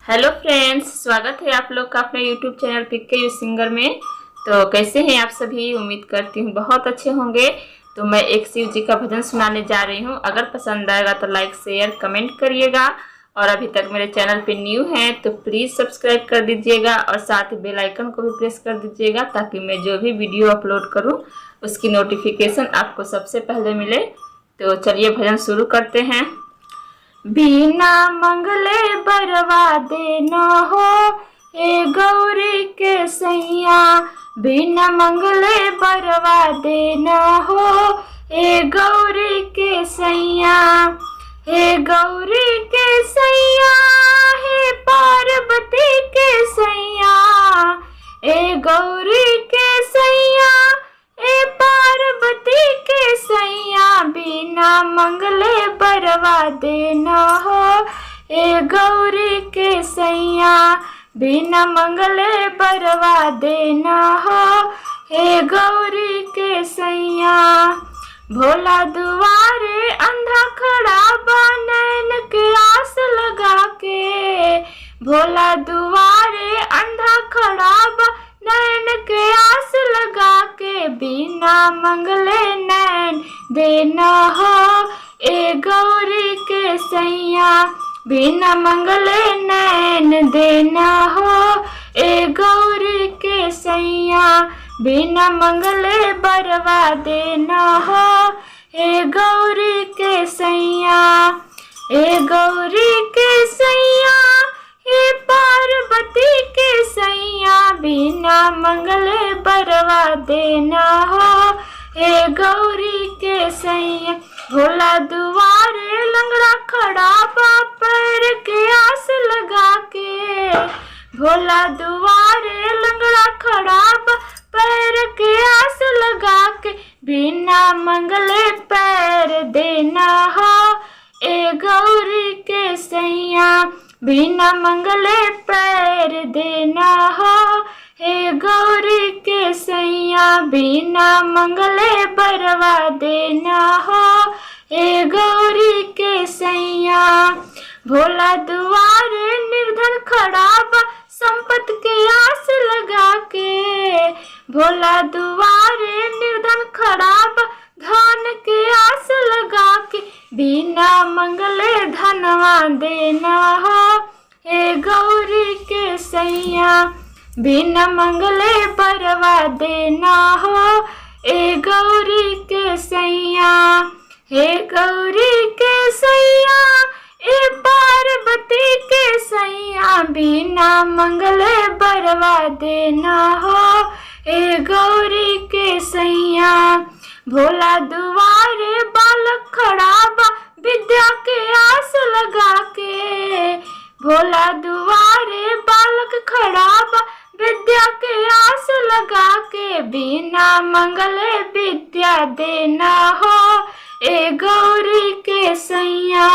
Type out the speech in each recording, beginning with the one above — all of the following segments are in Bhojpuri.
हेलो फ्रेंड्स, स्वागत है आप लोग का अपने यूट्यूब चैनल पिक्के यू सिंगर में। तो कैसे हैं आप सभी? उम्मीद करती हूँ बहुत अच्छे होंगे। तो मैं एक शिव जी का भजन सुनाने जा रही हूँ। अगर पसंद आएगा तो लाइक शेयर कमेंट करिएगा। और अभी तक मेरे चैनल पे न्यू हैं तो प्लीज़ सब्सक्राइब कर दीजिएगा और साथ ही बेल आइकन को भी प्रेस कर दीजिएगा ताकि मैं जो भी वीडियो अपलोड करूँ उसकी नोटिफिकेशन आपको सबसे पहले मिले। तो चलिए भजन शुरू करते हैं। बिना मंगले बरवा देना हो ए गौरी के सैया, बिना मंगले बरवा देना हो ए गौरी के सैया। हे गौरी के सैया, हे पार्वती के सैया, ए गौरी के सैया, ए पार्वती के सैया, बिना मंगले बरवा देना हो ए गौरी के सैया, बिना मंगले बरवा देना हो ए गौरी के सैया। भोला दुआरे अंधा खड़ा बा नैन के आस लगा के, भोला दुआरे अंधा खड़ा बा नैन के आस लगा के, बिना मंगले नैन देना हो ए गौरी के सैया, बिना मंगले नैन देना हो ए गौरी के सैया, बिना मंगले बरवा देना हो ए गौरी के सैया। ए गौरी के सैया, हे पार्वती के सैया, बिना मंगले बरवा देना हो ए गौरी के सैया। भोला दुआरे लंगड़ा खड़ा बा पैर के आस लगा के, भोला दुआरे लंगड़ा खड़ा बा पैर के आस लगा के, बिना मंगले पैर देना हो ए गौरी के सैया, बिना मंगले पैर देना हो ए गौरी के सैया, बिना मंगले बरवा देना हो ए गौरी के सैया। भोला दुआरे निर्धन खड़ा बा संपत के आस लगा के, भोला दुआरे निर्धन खड़ा बा धन के आस लगा के, बिना मंगले धनवा देना हो ए गौरी के सैया, बिना मंगले बरवा देना हो ए गौरी के सैया। हे गौरी के सैया, ए पार्वती के सैया, बिना मंगले बरवा देना हो ए गौरी के सैया। भोला दुआरे बालक खड़ा बा विद्या के आस लगा के, भोला दुआरे बालक खड़ा बा विद्या के आस लगा के, बिना मंगले विद्या देना हो ए गौरी के सैया,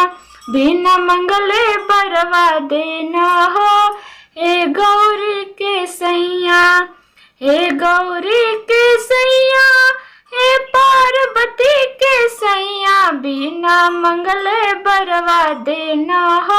बिना मंगले बरवा देना हो ए गौरी के सैया। हे गौरी के सैया, हे पार्वती के सैया, बिना मंगले बरवा देना हो